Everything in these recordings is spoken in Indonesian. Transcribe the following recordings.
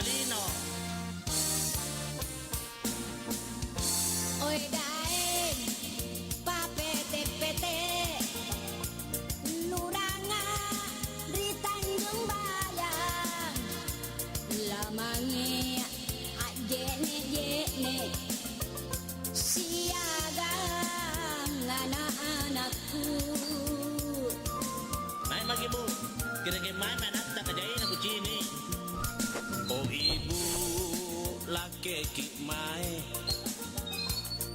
talino. Oi daeng papete-pete luranga di Tanjung Bayang lamange ajene-jene siagang anak-anakku. May mag-ibu, kira-kira may manata kajayin ako chini. O ibu, laki kikmay,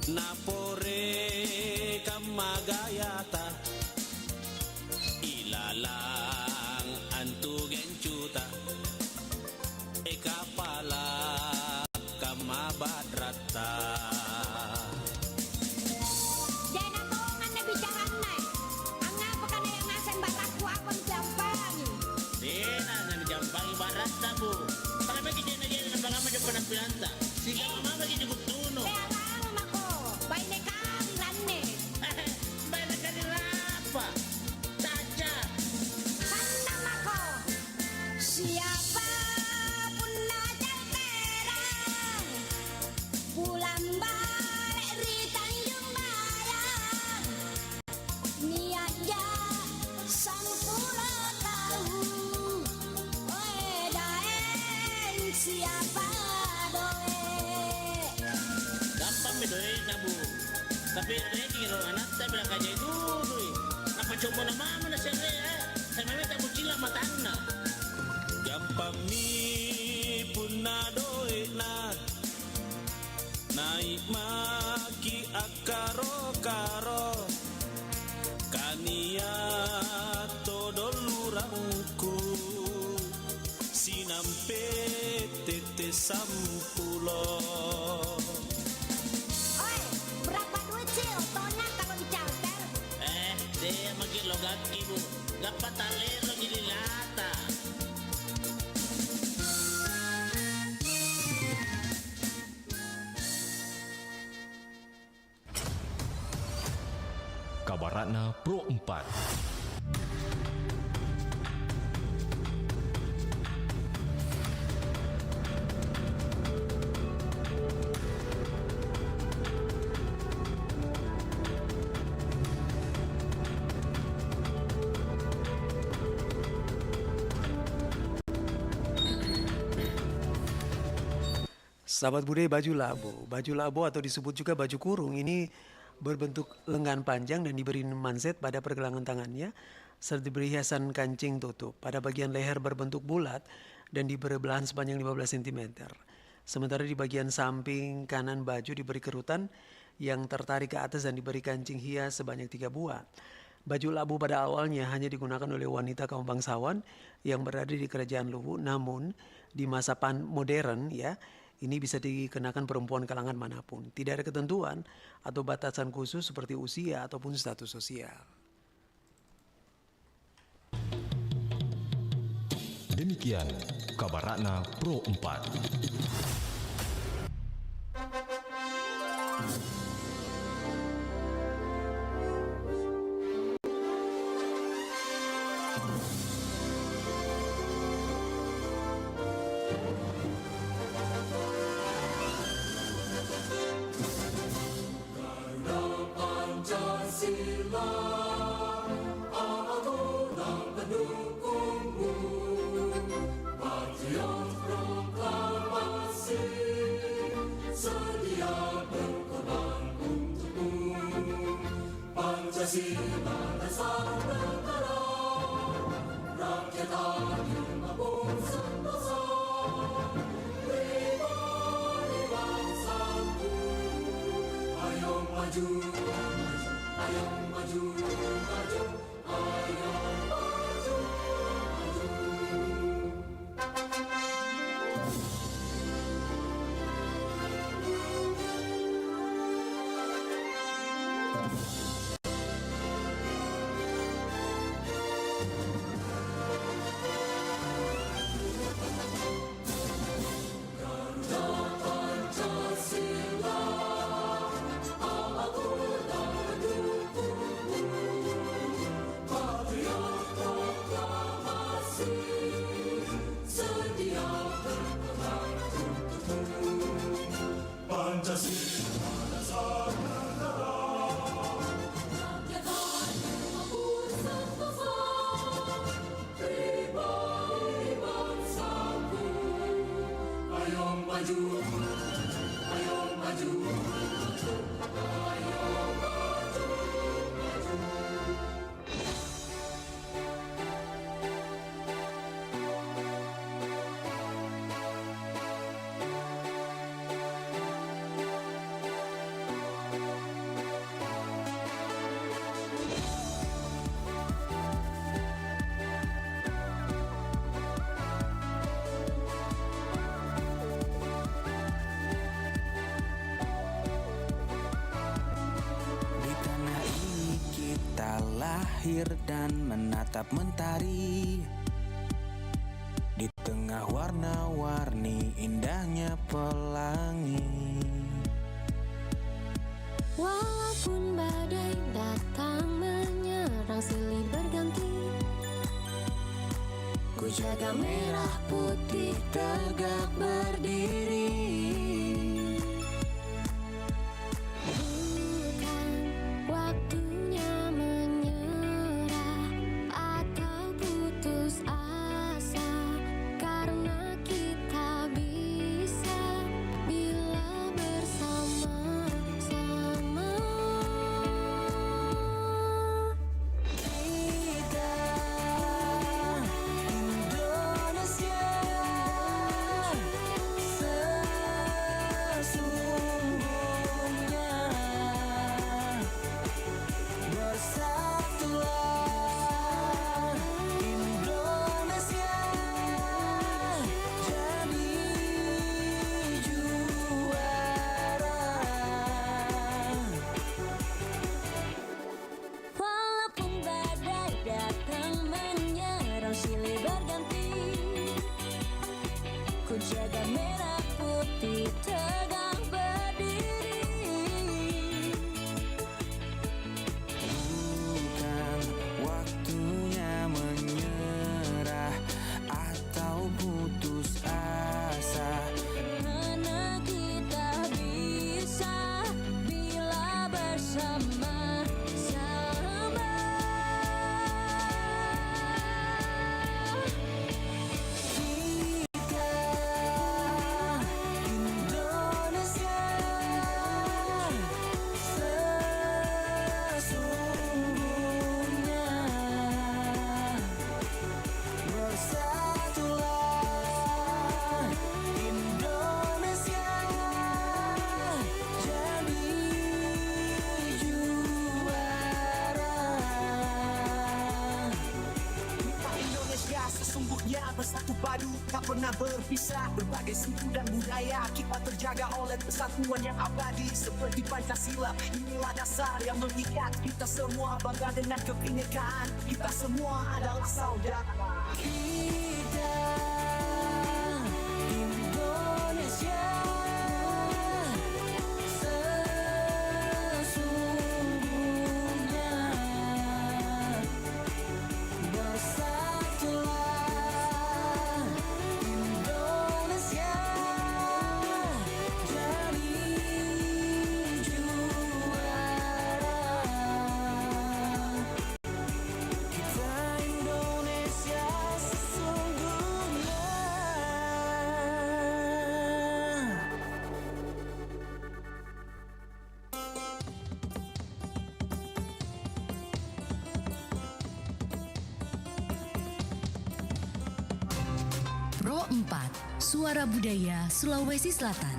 napore kamagayata, ilalang antugen cuta, ekapala kamabadrata. Jangan bohongan na bicarang na. Ang nga pa ka na yung nasan batakwa akong jampang. Dena na jampang ibarat na bu. Pakipag hindi na yan ang mga madyo pa ng pilanta. Sige mama magiging tuno. Kaya lang ako, bay na kang lane. Bay na kanila pa. Tacha. Handang ako, siapa pun najal terang. Pulang balik di Tanjung Bayang. Niatnya sampuluh tahun. Oe daeng siapa doe. Gampang bedoy na bu. Tapi regi ro anak ta bilang kajay dulu. Napacoba na mama na siya re. Sa mami ta bucila matang na. Gampang mi punado na. Naik maki akaro-karo kania todolurangku sinampe tete sampulo. Oi, berapa duit sih otonya kalau di charter? Dia magilogat ibu dapat talero jadi lata. Kabaratna Pro 4. Sahabat budaya baju labo. Baju labo atau disebut juga baju kurung ini berbentuk lengan panjang dan diberi manset pada pergelangan tangannya serta diberi hiasan kancing tutup. Pada bagian leher berbentuk bulat dan diberi belahan sepanjang 15 cm. Sementara di bagian samping kanan baju diberi kerutan yang tertarik ke atas dan diberi kancing hias sebanyak 3 buah. Baju labu pada awalnya hanya digunakan oleh wanita kaum bangsawan yang berada di kerajaan Luwu, namun di masa modern ya, ini bisa dikenakan perempuan kalangan manapun. Tidak ada ketentuan atau batasan khusus seperti usia ataupun status sosial. Demikian Kabaratna Pro 4. Pancasila dasar negara, rakyat adil maupun sentosa, pribadi bangsaku. Ayo maju, ayo maju, maju, ayo maju, maju. Sedia berperang maju, ayo maju, ayo maju, maju. Di tanah ini kita lahir dan menatap mentari. Di tengah warna-warni indahnya pelangi. Walaupun badai datang menyerang silih berganti, Ku jaga merah putih tegak berdiri. bukan waktunya menyerah atau putus asa, karena kita bisa bila bersama-sama. Kita Indonesia sesungguhnya. Bersatulah Indonesia, jadi juara. Walaupun badai datang menyerang silih berganti, ku jaga merah putih tegak berdiri. Bukan waktunya menyerah atau putus asa, Karena kita bisa bila bersama-sama. kita Indonesia sesungguhnya. Bersatulah Indonesia, jadi juara. Kita Indonesia sesungguhnya bersatu padu, tak pernah berpisah. Berbagai suku dan budaya kita terjaga oleh persatuan yang abadi. Seperti Pancasila, inilah dasar yang mengikat kita semua. Bangga dengan kebinekaan, kita semua adalah saudara. Kita Indonesia sesungguhnya. Bersatulah Indonesia, jadi juara. Kita Indonesia sesungguhnya. Pro 4, Suara Budaya Sulawesi Selatan.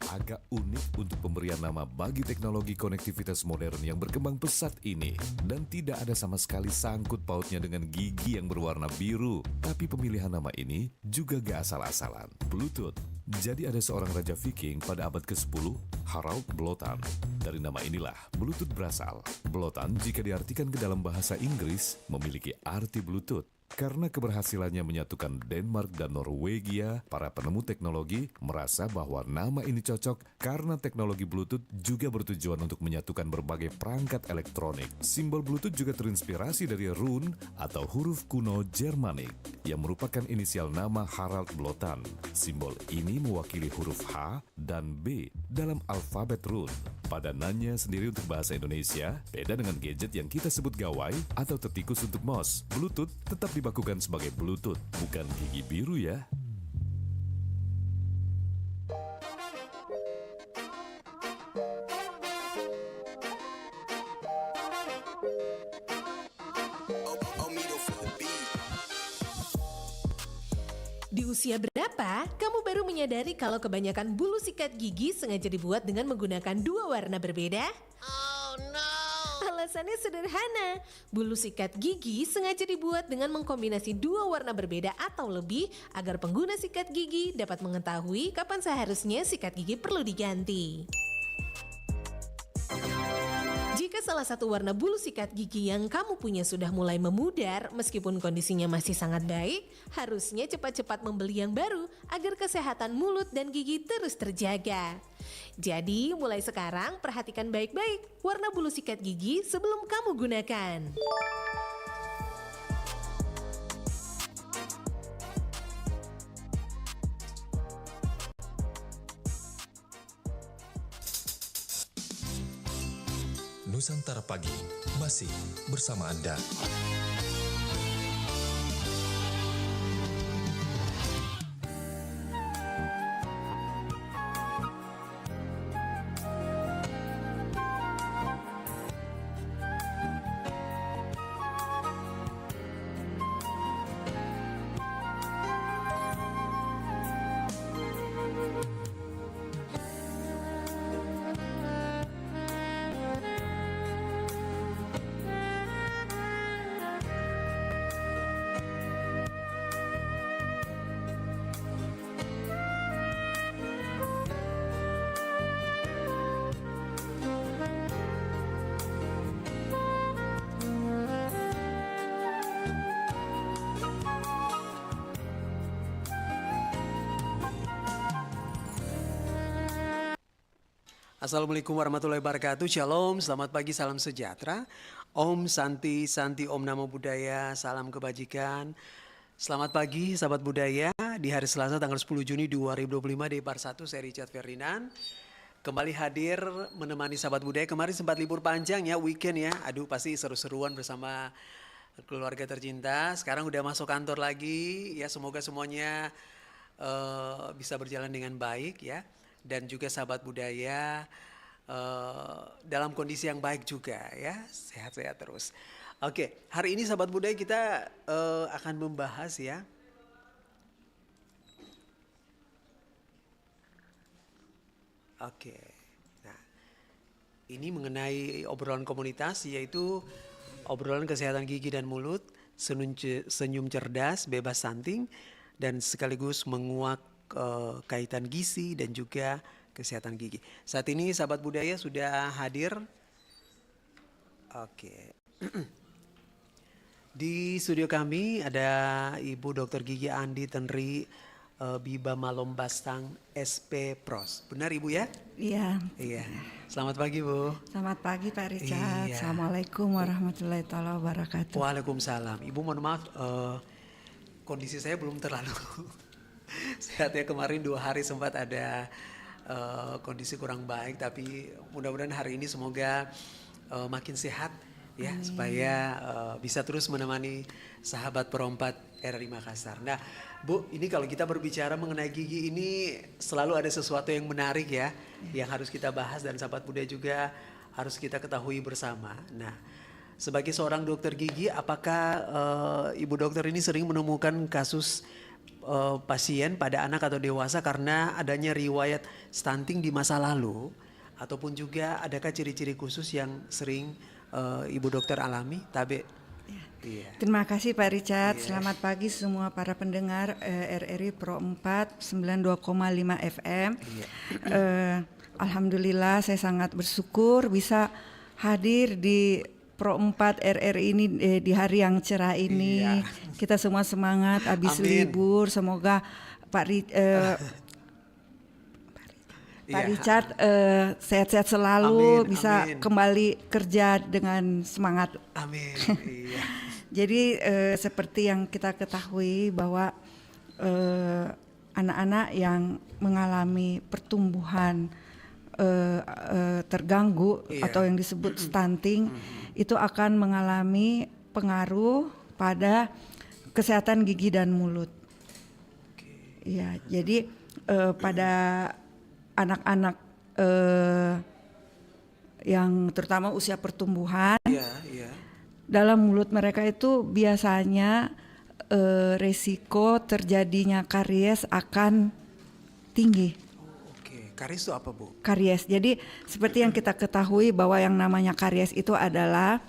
Agak unik untuk pemberian nama bagi teknologi konektivitas modern yang berkembang pesat ini, dan tidak ada sama sekali sangkut pautnya dengan gigi yang berwarna biru. Tapi pemilihan nama ini juga gak asal-asalan. Bluetooth. Jadi ada seorang raja Viking pada abad ke-10, Harald Blåtand. Dari nama inilah Bluetooth berasal. Blåtand jika diartikan ke dalam bahasa Inggris memiliki arti Bluetooth. Karena keberhasilannya menyatukan Denmark dan Norwegia, para penemu teknologi merasa bahwa nama ini cocok karena teknologi Bluetooth juga bertujuan untuk menyatukan berbagai perangkat elektronik. Simbol Bluetooth juga terinspirasi dari rune atau huruf kuno Jermanik yang merupakan inisial nama Harald Blåtand. Simbol ini mewakili huruf H dan B dalam alfabet rune. Padanannya sendiri untuk bahasa Indonesia beda dengan gadget yang kita sebut gawai atau tertikus untuk mouse. Bluetooth tetap dibakukan sebagai Bluetooth, bukan gigi biru ya. Di usia berapa, kamu baru menyadari kalau kebanyakan bulu sikat gigi sengaja dibuat dengan menggunakan dua warna berbeda? Oh no! Alasannya sederhana, bulu sikat gigi sengaja dibuat dengan mengkombinasi dua warna berbeda atau lebih agar pengguna sikat gigi dapat mengetahui kapan seharusnya sikat gigi perlu diganti. Jika salah satu warna bulu sikat gigi yang kamu punya sudah mulai memudar meskipun kondisinya masih sangat baik, harusnya cepat-cepat membeli yang baru agar kesehatan mulut dan gigi terus terjaga. Jadi mulai sekarang perhatikan baik-baik warna bulu sikat gigi sebelum kamu gunakan. Nusantara Pagi masih bersama Anda. Assalamualaikum warahmatullahi wabarakatuh. Shalom, selamat pagi, salam sejahtera. Om Santi, Santi Om Namo Buddhaya, salam kebajikan. Selamat pagi sahabat budaya, di hari Selasa tanggal 10 Juni 2025 di Par 1, saya Richard Ferdinand. Kembali hadir menemani sahabat budaya, kemarin sempat libur panjang ya, weekend ya. Aduh pasti seru-seruan bersama keluarga tercinta. Sekarang udah masuk kantor lagi, ya semoga semuanya bisa berjalan dengan baik ya. Dan juga sahabat budaya dalam kondisi yang baik juga ya, sehat-sehat terus. Oke, hari ini sahabat budaya kita akan membahas ya nah ini mengenai obrolan komunitas, yaitu obrolan kesehatan gigi dan mulut, senyum cerdas, bebas stunting, dan sekaligus menguak kaitan gizi dan juga kesehatan gigi. Saat ini sahabat budaya sudah hadir. Oke. Di studio kami ada Ibu Dr. Gigi Andi Tenri Biba Malombastang SP Pros. Benar Ibu ya? Iya. Iya. Selamat pagi Bu. Selamat pagi Pak Richard. Iya. Assalamualaikum warahmatullahi wabarakatuh. Waalaikumsalam. Ibu mohon maaf, kondisi saya belum terlalu sehat ya, kemarin 2 hari sempat ada kondisi kurang baik, tapi mudah-mudahan hari ini semoga makin sehat ya, supaya bisa terus menemani sahabat perompat RRI Makassar. Nah Bu, ini kalau kita berbicara mengenai gigi ini selalu ada sesuatu yang menarik ya, yang harus kita bahas dan sahabat budaya juga harus kita ketahui bersama. Nah, sebagai seorang dokter gigi, apakah Ibu dokter ini sering menemukan kasus pasien pada anak atau dewasa karena adanya riwayat stunting di masa lalu, ataupun juga adakah ciri-ciri khusus yang sering Ibu dokter alami? Tabe. Iya. Terima kasih Pak Richard. Selamat pagi semua para pendengar RRI Pro 4 92,5 FM. Alhamdulillah saya sangat bersyukur bisa hadir di Pro 4 RRI ini di hari yang cerah ini. Iya. Kita semua semangat habis libur. Semoga Pak Richard sehat-sehat selalu, bisa kembali kerja dengan semangat. Amin. Iya. Jadi seperti yang kita ketahui bahwa anak-anak yang mengalami pertumbuhan terganggu atau yang disebut stunting itu akan mengalami pengaruh pada kesehatan gigi dan mulut. Ya, jadi pada anak-anak yang terutama usia pertumbuhan, dalam mulut mereka itu biasanya resiko terjadinya karies akan tinggi. Karies itu apa, Bu? Karies. Jadi seperti yang kita ketahui bahwa yang namanya karies itu adalah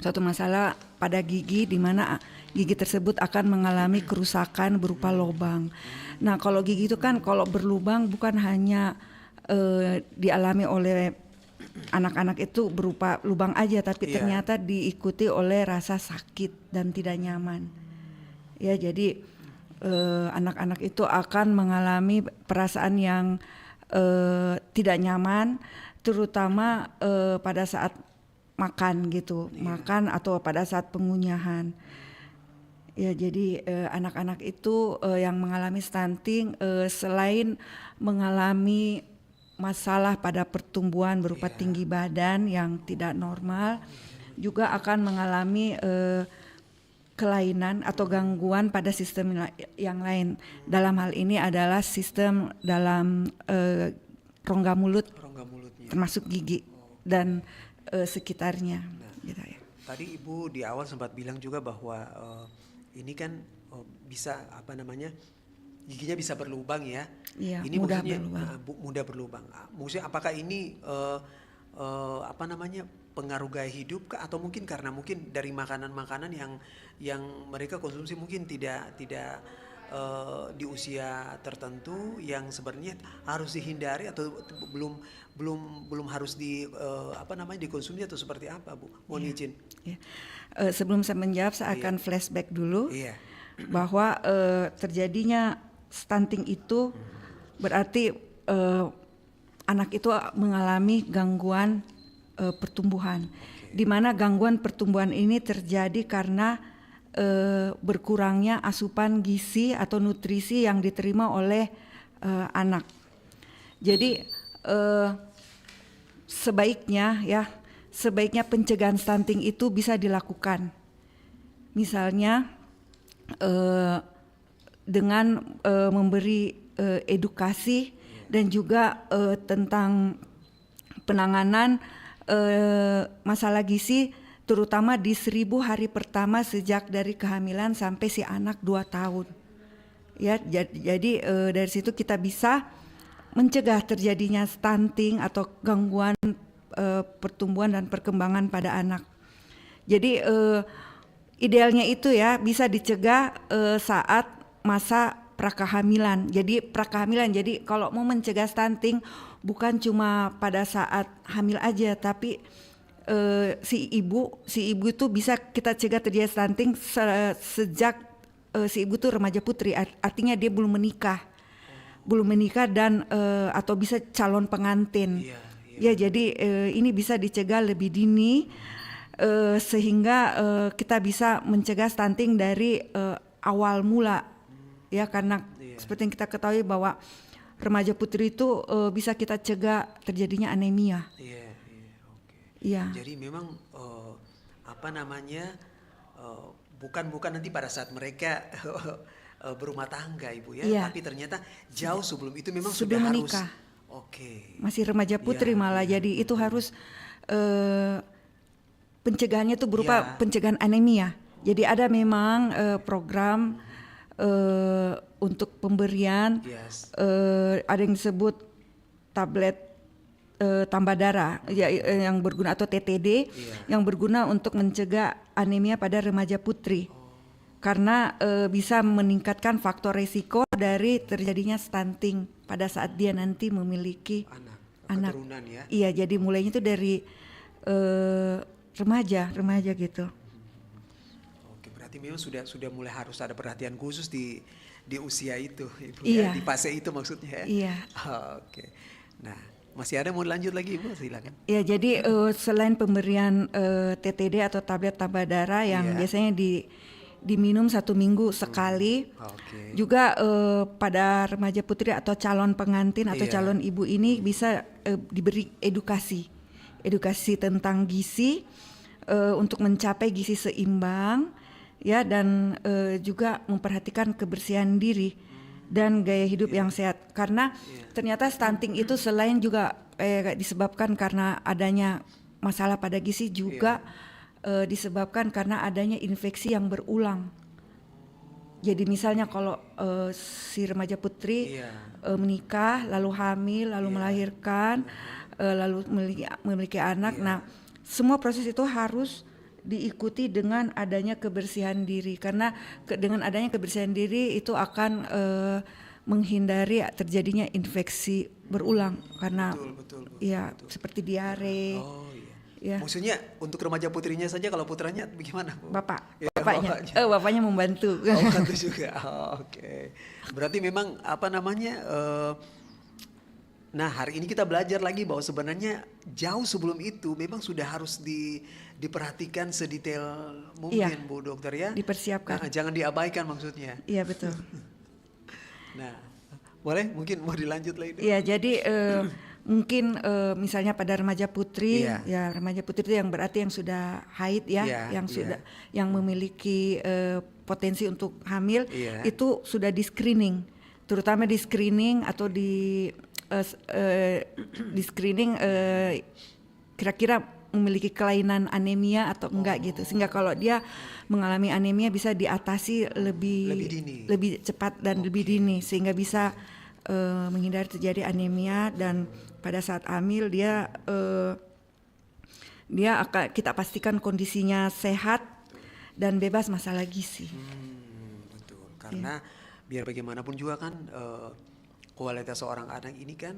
suatu masalah pada gigi di mana gigi tersebut akan mengalami kerusakan berupa lubang. Nah, kalau gigi itu kan kalau berlubang bukan hanya dialami oleh anak-anak itu berupa lubang aja, tapi ternyata diikuti oleh rasa sakit dan tidak nyaman. Ya, jadi anak-anak itu akan mengalami perasaan yang tidak nyaman, terutama pada saat makan gitu, makan atau pada saat pengunyahan. Ya, jadi anak-anak itu yang mengalami stunting selain mengalami masalah pada pertumbuhan berupa tinggi badan yang tidak normal, juga akan mengalami kelainan atau gangguan pada sistem yang lain. Dalam hal ini adalah sistem dalam rongga mulut, termasuk gigi dan sekitarnya. Gitu ya. Tadi Ibu di awal sempat bilang juga bahwa ini kan bisa giginya bisa berlubang ya. Iya, ini mudah maksudnya berlubang. Mudah berlubang. Maksudnya apakah ini pengaruh gaya hidup kah? Atau mungkin karena mungkin dari makanan-makanan yang mereka konsumsi mungkin tidak di usia tertentu yang sebenarnya harus dihindari atau belum harus dikonsumsi atau seperti apa, Bu? Mohon izin. Ya. Sebelum saya menjawab, saya akan flashback dulu bahwa terjadinya stunting itu berarti anak itu mengalami gangguan pertumbuhan, di mana gangguan pertumbuhan ini terjadi karena berkurangnya asupan gizi atau nutrisi yang diterima oleh anak. Jadi sebaiknya pencegahan stunting itu bisa dilakukan. Misalnya dengan memberi edukasi dan juga tentang penanganan masalah gizi, terutama di 1000 hari pertama sejak dari kehamilan sampai si anak 2 tahun. Ya, jadi dari situ kita bisa mencegah terjadinya stunting atau gangguan pertumbuhan dan perkembangan pada anak. Jadi idealnya itu ya bisa dicegah saat masa prakehamilan. Jadi kalau mau mencegah stunting bukan cuma pada saat hamil aja, tapi si ibu itu bisa kita cegah terjadi stunting sejak si ibu itu remaja putri, artinya dia belum menikah dan atau bisa calon pengantin. Ya, jadi ini bisa dicegah lebih dini sehingga kita bisa mencegah stunting dari awal mula. Ya, karena seperti yang kita ketahui bahwa remaja putri itu bisa kita cegah terjadinya anemia. Iya. Jadi memang bukan nanti pada saat mereka berumah tangga, Ibu ya, tapi ternyata jauh sebelum itu memang sudah menikah. Masih remaja putri malah. Jadi itu harus pencegahannya itu berupa pencegahan anemia. Jadi ada memang program untuk pemberian ada yang disebut tablet tambah darah yang berguna atau TTD yang berguna untuk mencegah anemia pada remaja putri karena bisa meningkatkan faktor resiko dari terjadinya stunting pada saat dia nanti memiliki anak. Ya? Iya, jadi mulainya itu dari remaja gitu. Oke, berarti memang sudah mulai harus ada perhatian khusus di usia itu, Ibu, ya, di fase itu maksudnya ya. Iya. Oke. Nah, masih ada mau lanjut lagi, Ibu? Silakan. Ya, jadi selain pemberian TTD atau tablet tambah darah yang biasanya diminum 1 minggu sekali. Juga pada remaja putri atau calon pengantin atau calon ibu ini bisa diberi edukasi tentang gizi untuk mencapai gizi seimbang, ya, dan juga memperhatikan kebersihan diri dan gaya hidup yang sehat. Karena ternyata stunting itu selain juga disebabkan karena adanya masalah pada gizi, juga disebabkan karena adanya infeksi yang berulang. Jadi misalnya kalau si remaja putri menikah, lalu hamil, lalu melahirkan, lalu memiliki anak. Nah, semua proses itu harus diikuti dengan adanya kebersihan diri, karena dengan adanya kebersihan diri itu akan menghindari terjadinya infeksi berulang karena betul. seperti diare. Ya. Maksudnya untuk remaja putrinya saja, kalau putranya bagaimana, Bu? Bapaknya membantu. Membantu juga. Oke. Berarti memang nah, hari ini kita belajar lagi bahwa sebenarnya jauh sebelum itu memang sudah harus diperhatikan sedetail mungkin, Bu Dokter, ya. Dipersiapkan. Nah, jangan diabaikan maksudnya. Iya, betul. Nah, mungkin mau dilanjut lagi. Iya, jadi mungkin misalnya pada remaja putri, ya remaja putri itu yang berarti yang sudah haid, yang memiliki potensi untuk hamil, itu sudah di screening, terutama di screening atau di screening kira-kira memiliki kelainan anemia atau enggak gitu, sehingga kalau dia mengalami anemia bisa diatasi lebih cepat dan lebih dini, sehingga bisa menghindari terjadi anemia, dan pada saat hamil dia akan kita pastikan kondisinya sehat dan bebas masalah gizi. Betul, karena biar bagaimanapun juga kan kualitas seorang anak ini kan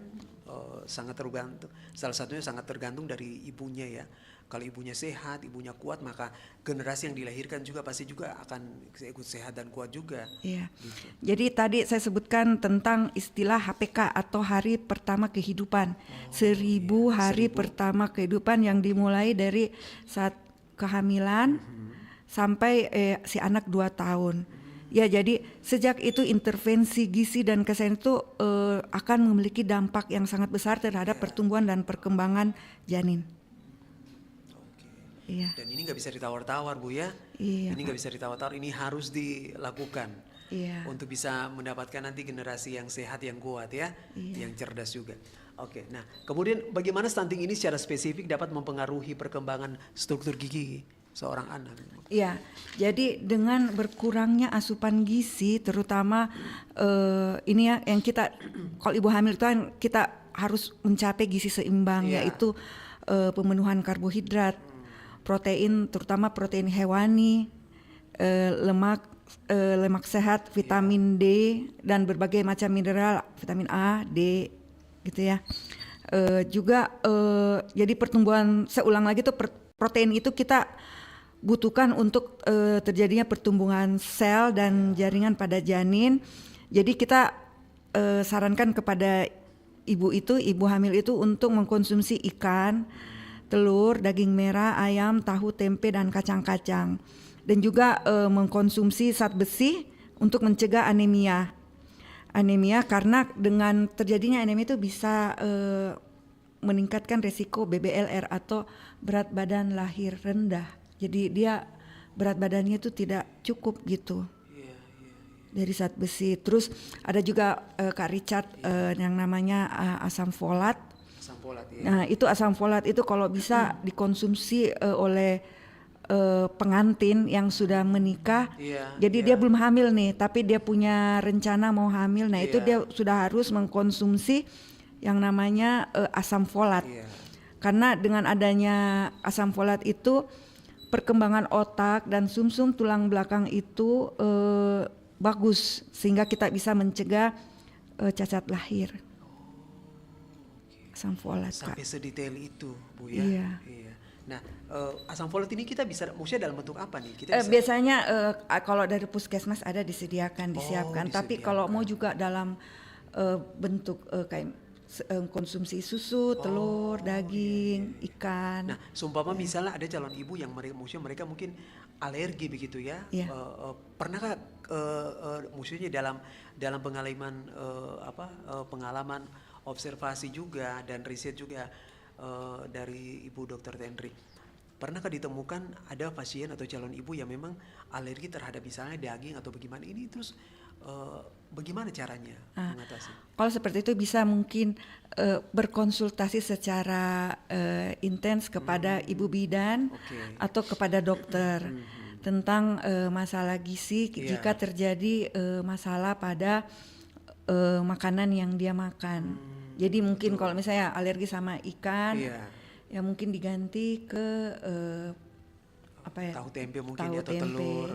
sangat tergantung, salah satunya sangat tergantung dari ibunya, ya. Kalau ibunya sehat, ibunya kuat, maka generasi yang dilahirkan juga pasti juga akan ikut sehat dan kuat juga. Iya. Gitu. Jadi tadi saya sebutkan tentang istilah HPK atau hari pertama kehidupan. 1000 hari pertama kehidupan yang dimulai dari saat kehamilan sampai si anak 2 tahun. Ya, jadi sejak itu intervensi gizi dan kesehatan itu akan memiliki dampak yang sangat besar terhadap pertumbuhan dan perkembangan janin. Iya. Dan ini nggak bisa ditawar-tawar, Bu, ya. Iya, ini nggak bisa ditawar-tawar, ini harus dilakukan. Iya. Untuk bisa mendapatkan nanti generasi yang sehat, yang kuat, ya, yang cerdas juga. Oke, nah kemudian bagaimana stunting ini secara spesifik dapat mempengaruhi perkembangan struktur gigi seorang anak? Iya, jadi dengan berkurangnya asupan gizi, terutama ini ya yang kita, kalau ibu hamil itu kan kita harus mencapai gizi seimbang, yaitu pemenuhan karbohidrat, protein, terutama protein hewani, lemak sehat, vitamin D, dan berbagai macam mineral, vitamin A, D, gitu ya. Juga jadi pertumbuhan, saya ulang lagi tuh, protein itu kita butuhkan untuk terjadinya pertumbuhan sel dan jaringan pada janin. Jadi kita sarankan kepada ibu hamil itu untuk mengkonsumsi ikan, telur, daging merah, ayam, tahu, tempe, dan kacang-kacang. Dan juga mengkonsumsi zat besi untuk mencegah anemia. Anemia karena dengan terjadinya anemia itu bisa meningkatkan resiko BBLR atau berat badan lahir rendah. Jadi dia berat badannya itu tidak cukup gitu. Dari zat besi. Terus ada juga Kak Richard yang namanya asam folat. Nah, itu asam folat itu kalau bisa dikonsumsi oleh pengantin yang sudah menikah. Jadi dia belum hamil nih, tapi dia punya rencana mau hamil. Nah, itu dia sudah harus mengkonsumsi yang namanya asam folat. Karena dengan adanya asam folat itu perkembangan otak dan sumsum tulang belakang itu bagus, sehingga kita bisa mencegah cacat lahir. Asam folat, sampai Kak. sedetail itu, Bu, ya. Iya. Nah, asam folat ini kita bisa, maksudnya dalam bentuk apa nih? Kita bisa... Biasanya kalau dari puskesmas ada disiapkan. Tapi kalau mau juga dalam bentuk kayak konsumsi susu, telur, daging, ikan. Nah, seumpama misalnya ada calon ibu yang mereka mungkin alergi begitu ya. Iya. Pernahkah maksudnya dalam pengalaman pengalaman observasi juga dan riset juga dari Ibu Dr. Tendri, pernahkah ditemukan ada pasien atau calon ibu yang memang alergi terhadap misalnya daging atau bagaimana ini, terus bagaimana caranya mengatasi? Kalau seperti itu bisa mungkin berkonsultasi secara intens kepada ibu bidan atau kepada dokter tentang masalah gizi jika terjadi masalah pada makanan yang dia makan. Jadi mungkin kalau misalnya alergi sama ikan, ya mungkin diganti ke tahu tempe mungkin atau telur.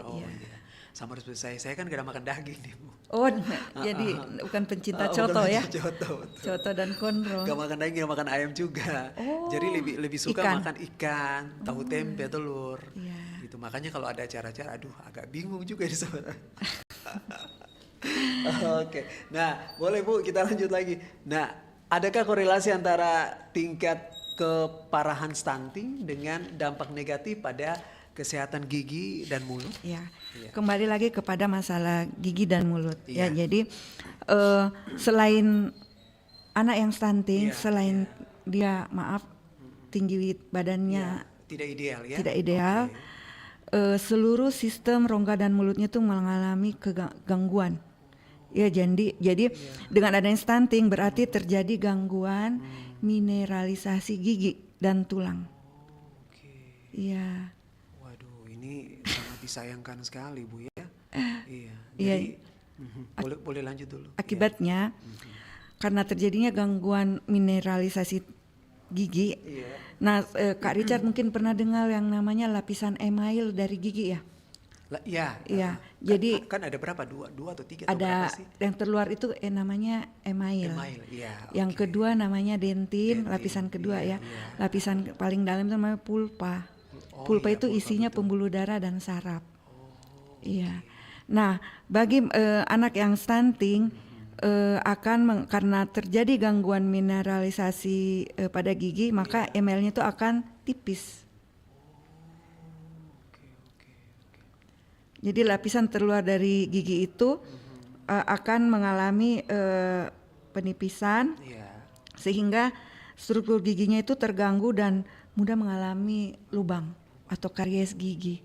Sama seperti saya kan gak makan daging nih Bu. Jadi bukan pencinta coto ya. Coto dan konro. Gak makan daging, gak makan ayam juga. Jadi lebih suka makan ikan, tahu tempe, telur. Gitu. Makanya kalau ada acara-acara, agak bingung juga di sana. Oke. Nah, boleh Bu, kita lanjut lagi. Nah, adakah korelasi antara tingkat keparahan stunting dengan dampak negatif pada kesehatan gigi dan mulut? Ya, kembali lagi kepada masalah gigi dan mulut. Ya, jadi selain anak yang stunting, selain dia tinggi badannya tidak ideal ya. Tidak ideal. Seluruh sistem rongga dan mulutnya itu mengalami gangguan. Ya, jadi dengan adanya stunting berarti terjadi gangguan mineralisasi gigi dan tulang. Iya. Ini sangat disayangkan sekali Bu ya. Jadi boleh lanjut dulu. Akibatnya karena terjadinya gangguan mineralisasi gigi. Nah, Kak Richard mungkin pernah dengar yang namanya lapisan email dari gigi ya? Iya. Jadi kan ada berapa? Dua atau tiga? Ada atau yang terluar itu namanya email. Yang kedua namanya dentin, lapisan kedua ya. Lapisan paling dalam itu namanya pulpa. Pulpa itu isinya pembuluh darah dan saraf. Iya. Nah, bagi anak yang stunting karena terjadi gangguan mineralisasi pada gigi, maka emailnya itu akan tipis. Jadi lapisan terluar dari gigi itu akan mengalami penipisan, sehingga struktur giginya itu terganggu dan mudah mengalami lubang atau karies gigi.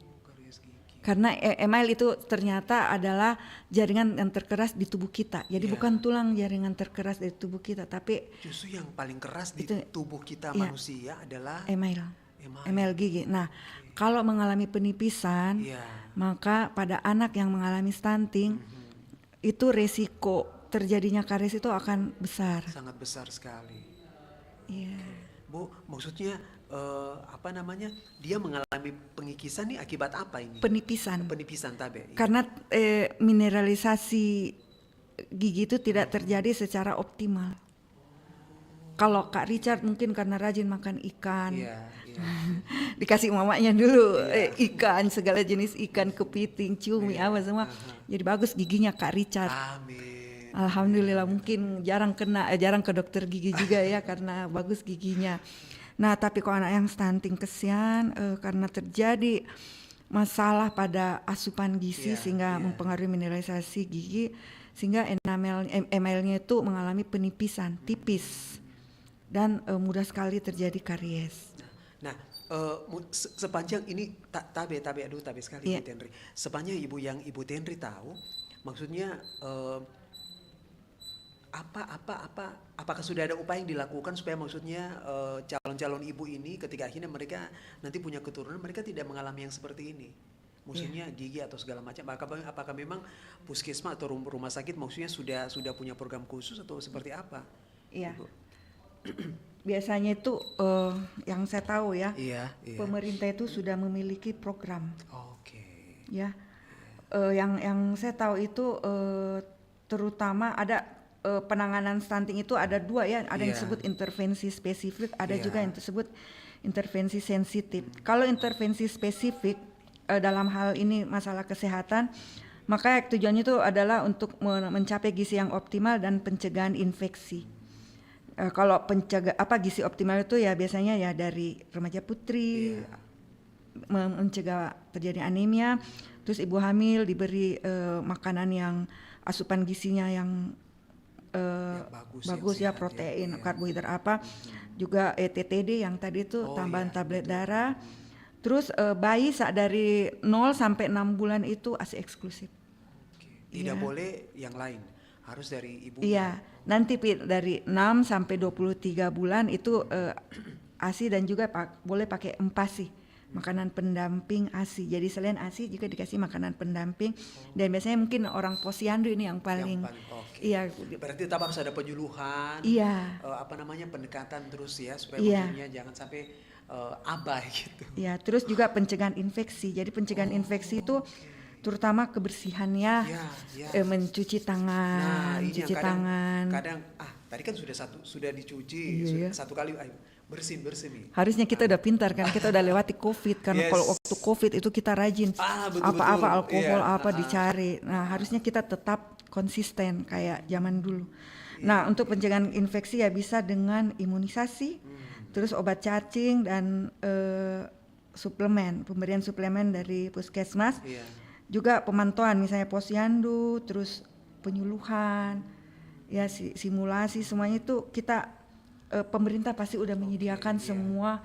Karena email itu ternyata adalah jaringan yang terkeras di tubuh kita. Jadi bukan tulang jaringan terkeras di tubuh kita, tapi justru yang paling keras di tubuh kita manusia adalah email gigi. Nah, kalau mengalami penipisan, maka pada anak yang mengalami stunting itu resiko terjadinya karies itu akan besar. Sangat besar sekali. Iya. Bu, maksudnya dia mengalami pengikisan nih akibat apa ini? Penipisan tabe. Karena mineralisasi gigi itu tidak terjadi secara optimal. Kalau Kak Richard mungkin karena rajin makan ikan, dikasih mamanya dulu ikan, segala jenis ikan, kepiting, cumi, apa semua. Jadi bagus giginya Kak Richard. Amin. Alhamdulillah, mungkin jarang ke dokter gigi juga ya karena bagus giginya. Nah, tapi kalau anak yang stunting kesian karena terjadi masalah pada asupan gizi sehingga mempengaruhi mineralisasi gigi, sehingga emailnya itu mengalami penipisan, tipis, dan mudah sekali terjadi karies. Nah, sepanjang ini tabe sekali Ibu Tendri. Sepanjang Ibu Tendri tahu, maksudnya apakah sudah ada upaya yang dilakukan supaya maksudnya calon-calon ibu ini ketika akhirnya mereka nanti punya keturunan, mereka tidak mengalami yang seperti ini, maksudnya gigi atau segala macam. Apakah memang puskesmas atau rumah sakit maksudnya sudah punya program khusus atau seperti apa? Iya. Biasanya itu yang saya tahu ya, pemerintah itu sudah memiliki program. Ya, yang saya tahu itu terutama ada penanganan stunting itu ada dua ya, ada yang disebut intervensi spesifik, ada juga yang disebut intervensi sensitif. Kalau intervensi spesifik dalam hal ini masalah kesehatan, maka tujuannya itu adalah untuk mencapai gizi yang optimal dan pencegahan infeksi. Kalau gizi optimal itu ya biasanya ya dari remaja putri, mencegah terjadi anemia, terus ibu hamil diberi makanan yang asupan gizinya yang bagus ya, protein, karbohidrat juga TTD yang tadi itu tambahan tablet darah. Terus bayi saat dari 0 sampai 6 bulan itu ASI eksklusif. Tidak boleh yang lain, harus dari ibu. Iya, nanti dari 6 sampai 23 bulan itu ASI dan juga boleh pakai empasi, makanan pendamping ASI. Jadi selain ASI juga dikasih makanan pendamping dan biasanya mungkin orang posyandu ini yang paling iya. Berarti tetap harus ada penyuluhan. Iya. Pendekatan terus ya supaya bayinya jangan sampai abai gitu. Ya, terus juga pencegahan infeksi. Jadi pencegahan infeksi itu terutama kebersihannya, mencuci tangan, cuci tangan. Kadang tadi kan sudah dicuci, satu kali bersin nih. Harusnya kita udah pintar kan, kita udah lewati COVID kan. Kalau waktu COVID itu kita rajin apa alkohol dicari. Nah, harusnya kita tetap konsisten kayak zaman dulu. Nah, untuk pencegahan infeksi ya bisa dengan imunisasi, terus obat cacing dan pemberian suplemen dari puskesmas. Juga pemantauan misalnya posyandu, terus penyuluhan, ya simulasi, semuanya itu kita pemerintah pasti udah menyediakan semua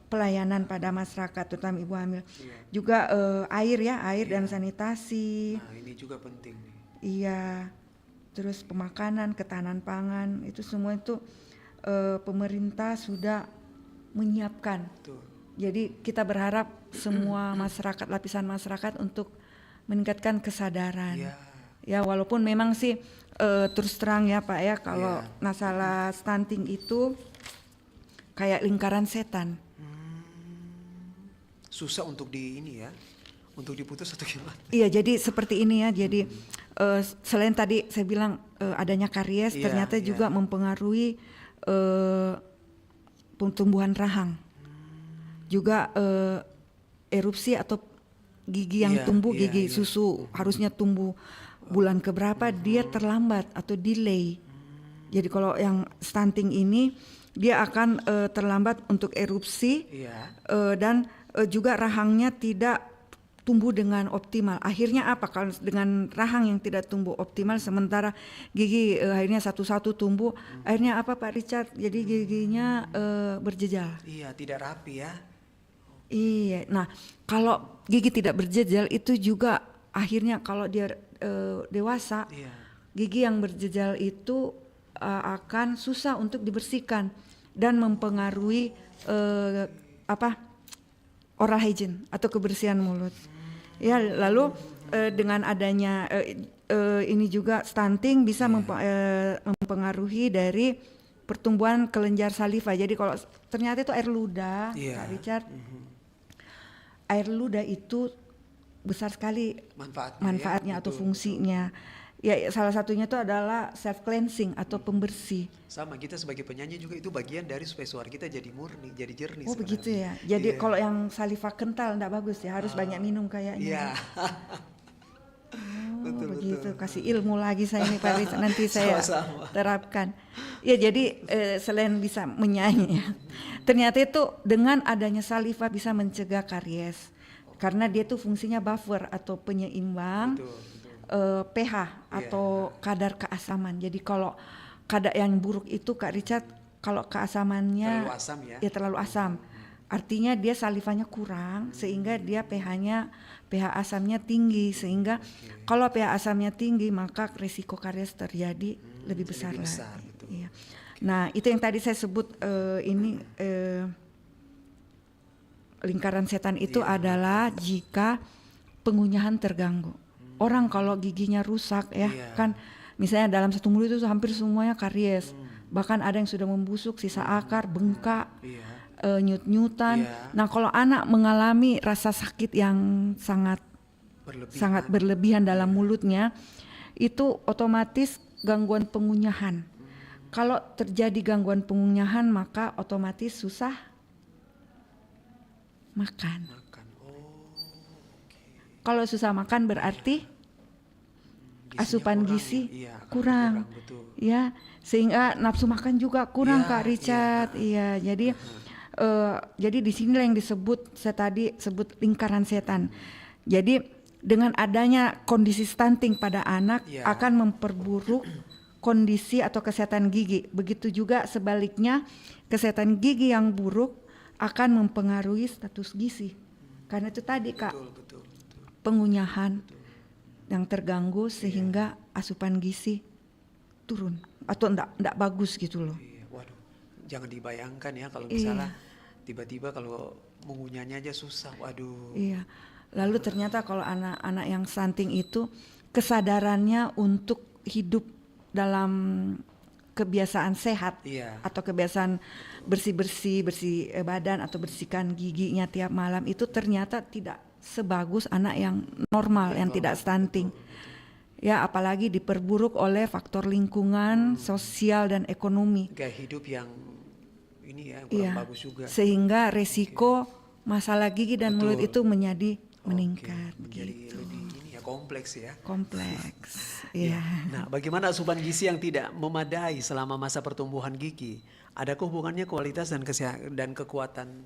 pelayanan pada masyarakat, terutama ibu hamil. Juga air dan sanitasi. Nah, ini juga penting nih. Iya, terus pemakanan, ketahanan pangan, itu semua itu pemerintah sudah menyiapkan. Jadi kita berharap semua masyarakat, lapisan masyarakat untuk meningkatkan kesadaran. Ya walaupun memang sih terus terang ya Pak ya, kalau masalah stunting itu kayak lingkaran setan. Susah untuk untuk diputus atau gimana? Iya, jadi seperti ini ya. Jadi selain tadi saya bilang adanya karies, ternyata juga mempengaruhi pertumbuhan rahang. Juga erupsi atau gigi yang tumbuh, gigi susu harusnya tumbuh bulan keberapa, dia terlambat atau delay. Jadi kalau yang stunting ini dia akan terlambat untuk erupsi dan juga rahangnya tidak tumbuh dengan optimal. Akhirnya apa? Kalau dengan rahang yang tidak tumbuh optimal, sementara gigi akhirnya satu-satu tumbuh, akhirnya apa Pak Richard? Jadi giginya berjejal. Iya, tidak rapi ya. Iya, nah kalau gigi tidak berjejal itu juga akhirnya kalau dia dewasa, gigi yang berjejal itu akan susah untuk dibersihkan dan mempengaruhi oral hygiene atau kebersihan mulut. Ya, lalu dengan adanya ini juga stunting bisa mempengaruhi dari pertumbuhan kelenjar saliva. Jadi kalau ternyata itu air ludah, Kak Richard. Air ludah itu besar sekali manfaatnya atau fungsinya. Ya, salah satunya itu adalah self cleansing atau pembersih. Sama kita sebagai penyanyi juga itu bagian dari supaya suara kita jadi murni, jadi jernih. Oh sebenarnya. Begitu ya. Jadi kalau yang saliva kental enggak bagus ya, harus banyak minum kayaknya. Iya. Betul, begitu. Kasih ilmu lagi saya nih Pak Riz, nanti saya terapkan. Ya jadi selain bisa menyanyi ya, ternyata itu dengan adanya saliva bisa mencegah karies. Karena dia tuh fungsinya buffer atau penyeimbang pH atau kadar keasaman. Jadi kalau kadar yang buruk itu Kak Richard, kalau keasamannya terlalu asam ya. Terlalu asam. Artinya dia salivanya kurang sehingga dia pH asamnya tinggi, sehingga kalau pH asamnya tinggi maka risiko karies terjadi lebih besar lagi. Iya. Nah, itu yang tadi saya sebut lingkaran setan itu adalah jika pengunyahan terganggu. Orang kalau giginya rusak kan misalnya dalam satu mulut itu hampir semuanya karies. Bahkan ada yang sudah membusuk, sisa akar, bengkak, nyut-nyutan. Nah, kalau anak mengalami rasa sakit yang sangat berlebihan dalam mulutnya, itu otomatis gangguan pengunyahan. Kalau terjadi gangguan pengunyahan maka otomatis susah makan. Kalau susah makan berarti asupan kurang, gizi iya, akan kurang, betul. ya, sehingga nafsu makan juga kurang, Iya, Kak Richard, iya, jadi di sinilah yang disebut saya tadi sebut lingkaran setan. Jadi dengan adanya kondisi stunting pada anak Iya. akan memperburuk kondisi atau kesehatan gigi. Begitu juga sebaliknya, kesehatan gigi yang buruk akan mempengaruhi status gizi. Karena itu tadi, Kak, Betul. pengunyahan yang terganggu sehingga asupan gizi turun atau enggak bagus gitu loh. Iya, waduh, jangan dibayangkan ya kalau misalnya tiba-tiba kalau mengunyahnya aja susah, waduh. Iya. Lalu ternyata kalau anak-anak yang stunting itu kesadarannya untuk hidup dalam kebiasaan sehat atau kebiasaan bersih badan atau bersihkan giginya tiap malam itu ternyata tidak sebagus anak yang normal yang tidak stunting. Ya, apalagi diperburuk oleh faktor lingkungan, sosial dan ekonomi. Gaya hidup yang ini ya kurang bagus juga. Sehingga resiko masalah gigi dan mulut itu menjadi meningkat. Menjadi lebih ini ya kompleks ya. Kompleks. Iya. Nah, bagaimana asupan gizi yang tidak memadai selama masa pertumbuhan gigi? Adakah hubungannya kualitas dan kekuatan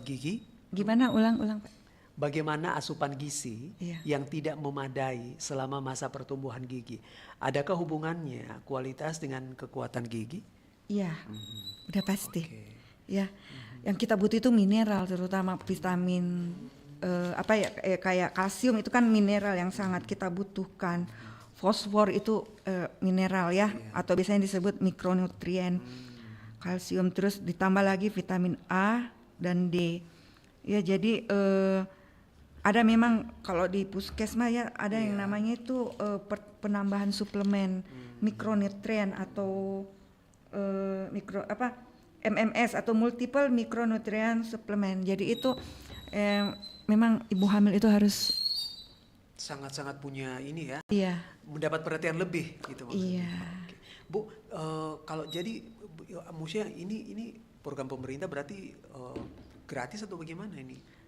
gigi? Gimana ulang Pak? Bagaimana asupan gizi yang tidak memadai selama masa pertumbuhan gigi? Adakah hubungannya kualitas dengan kekuatan gigi? Iya, udah pasti. Ya, yang kita butuh itu mineral, terutama vitamin kayak kalsium itu kan mineral yang sangat kita butuhkan. Fosfor itu mineral ya, atau biasanya disebut mikronutrien. Kalsium terus ditambah lagi vitamin A dan D. Ya, jadi ada memang kalau di puskesmas ya ada yang namanya itu penambahan suplemen mikronutrien atau MMS atau multiple micronutrient supplement. Jadi itu memang ibu hamil itu harus sangat-sangat punya ini ya. Iya. Mendapat perhatian lebih gitu maksudnya. Iya. Bu, kalau jadi maksudnya ini program pemerintah berarti gratis atau bagaimana ini?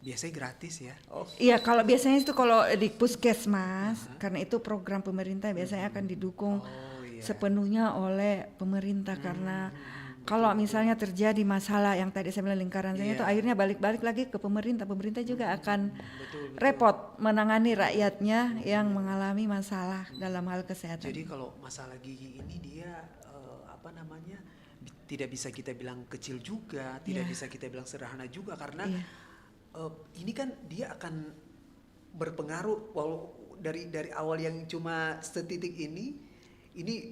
Biasanya gratis ya. Iya, kalau biasanya itu kalau di puskesmas karena itu program pemerintah biasanya akan didukung sepenuhnya oleh pemerintah karena kalau misalnya terjadi masalah yang tadi saya bilang lingkaran itu akhirnya balik lagi ke pemerintah juga akan repot menangani rakyatnya yang mengalami masalah dalam hal kesehatan. Jadi kalau masalah gigi ini dia tidak bisa kita bilang kecil juga, tidak bisa kita bilang sederhana juga karena ini kan dia akan berpengaruh dari awal yang cuma setitik ini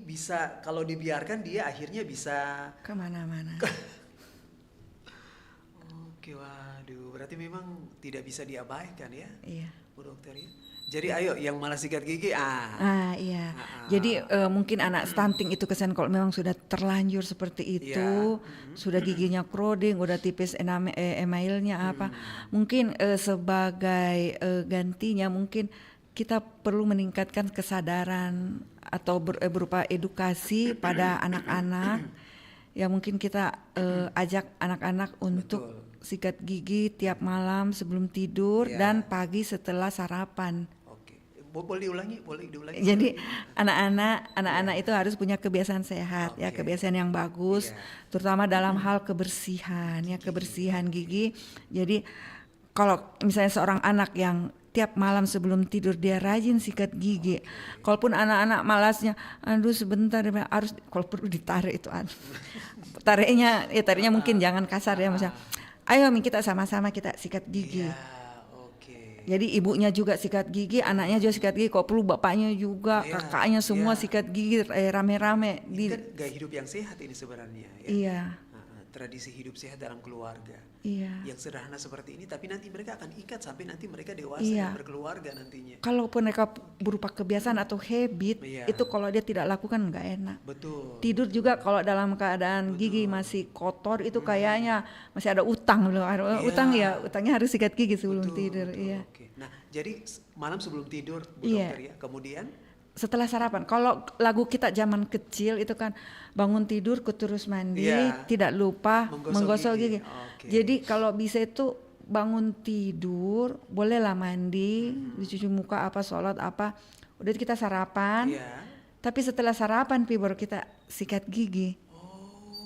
bisa kalau dibiarkan dia akhirnya bisa kemana-mana. Oke, waduh, berarti memang tidak bisa diabaikan ya, Bu Dokter ya. Jadi ayo yang malas sikat gigi iya. Jadi mungkin anak stunting itu kesan kalau memang sudah terlanjur seperti itu, sudah giginya crowding, udah tipis emailnya apa. Mungkin sebagai gantinya mungkin kita perlu meningkatkan kesadaran atau berupa edukasi pada anak-anak. Ya mungkin kita ajak anak-anak untuk sikat gigi tiap malam sebelum tidur dan pagi setelah sarapan. Boleh diulangi? Jadi anak-anak itu harus punya kebiasaan sehat ya, kebiasaan yang bagus, terutama dalam hal kebersihan ya, kebersihan gigi. Jadi kalau misalnya seorang anak yang tiap malam sebelum tidur dia rajin sikat gigi, kalaupun anak-anak malasnya, aduh sebentar harus kalau perlu ditarik itu tariknya mungkin jangan kasar ya, misalnya, ayo kita sama-sama kita sikat gigi. Jadi ibunya juga sikat gigi, anaknya juga sikat gigi, kalau perlu bapaknya juga, kakaknya semua sikat gigi rame-rame. Ini kan gaya hidup yang sehat ini sebenarnya ya. Iya. Tradisi hidup sehat dalam keluarga. Iya. Yang sederhana seperti ini, tapi nanti mereka akan ikat sampai nanti mereka dewasa dan berkeluarga nantinya. Kalaupun mereka berupa kebiasaan atau habit, itu kalau dia tidak lakukan nggak enak. Betul. Tidur juga kalau dalam keadaan gigi masih kotor itu kayaknya masih ada utang loh. Utangnya harus sikat gigi sebelum tidur. Iya. Nah, jadi malam sebelum tidur, Bu Dokter ya. Kemudian setelah sarapan, kalau lagu kita zaman kecil itu kan bangun tidur terus mandi, tidak lupa menggosok gigi. Jadi kalau bisa itu bangun tidur, bolehlah mandi, dicuci muka apa, sholat apa, udah kita sarapan. Iya. Tapi setelah sarapan Pi baru kita sikat gigi.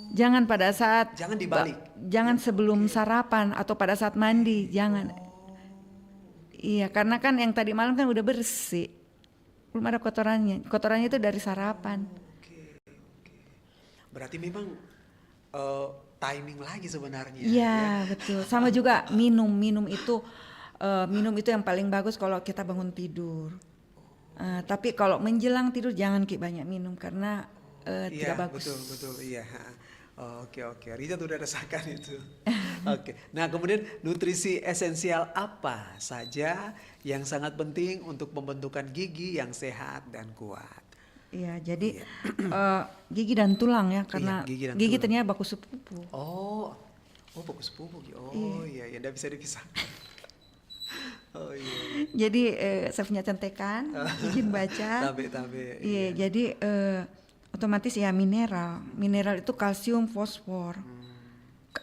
Jangan pada saat Jangan dibalik. Jangan sebelum sarapan atau pada saat mandi, jangan. Iya, karena kan yang tadi malam kan udah bersih. Belum ada kotorannya. Kotorannya itu dari sarapan. Berarti memang timing lagi sebenarnya. Iya, betul. Sama juga minum itu yang paling bagus kalau kita bangun tidur. Tapi kalau menjelang tidur jangan banyak minum karena tidak bagus. Betul, iya. Oke, Richard udah rasakan itu. Oke. Nah, kemudian nutrisi esensial apa saja yang sangat penting untuk pembentukan gigi yang sehat dan kuat? Iya, jadi gigi dan tulang ya, karena gigi ternyata baku sepupu. Oh, baku sepupu. Iya, enggak bisa dipisah. Oh iya. Jadi saya punya contekan, izin baca. Tabe. Iya, jadi otomatis ya mineral itu kalsium, fosfor.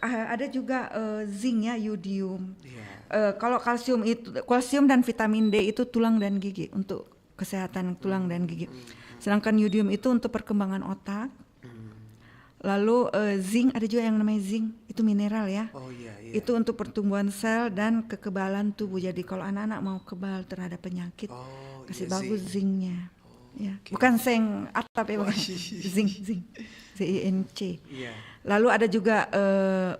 Ada juga zinc ya, iodium. Kalau kalsium dan vitamin D itu tulang dan gigi, untuk kesehatan tulang dan gigi. Sedangkan iodium itu untuk perkembangan otak. Lalu zinc, ada juga yang namanya zinc, itu mineral ya. Oh iya. Itu untuk pertumbuhan sel dan kekebalan tubuh. Jadi kalau anak-anak mau kebal terhadap penyakit, kasih bagus zincnya. Ya. Okay. Bukan seng atap ya, bukan. Zinc, ZINC. Yeah. Lalu ada juga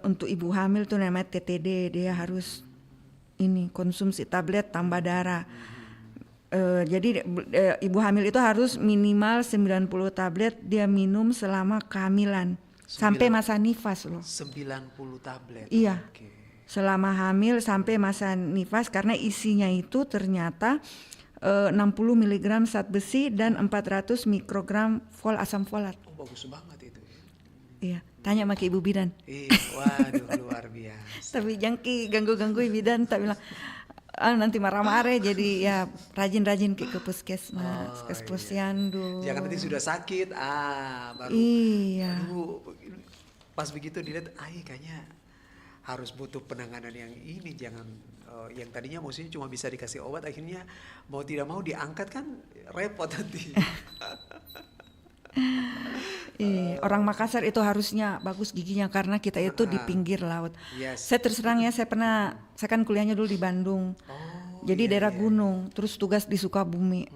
untuk ibu hamil tuh namanya TTD, dia harus konsumsi tablet tambah darah. Jadi ibu hamil itu harus minimal 90 tablet dia minum selama kehamilan sampai masa nifas loh. 90 tablet. Iya. Okay. Selama hamil sampai masa nifas, karena isinya itu ternyata 60 mg zat besi dan 400 mikrogram asam folat. Oh, bagus banget itu. Iya, tanya sama Ibu Bidan. Waduh, luar biasa. Tapi jangki ganggu Bidan, tak bilang nanti marah-marah, jadi ya rajin-rajin ke puskesmas, ke posyandu. Jangan nanti sudah sakit, baru. Iya. Pas begitu dilihat, kayaknya harus butuh penanganan yang ini, jangan yang tadinya maksudnya cuma bisa dikasih obat, akhirnya mau tidak mau diangkat kan repot nanti. Orang Makassar itu harusnya bagus giginya karena kita itu di pinggir laut. Yes. Saya terus terang ya, saya kan kuliahnya dulu di Bandung. Jadi daerah gunung, terus tugas di Sukabumi.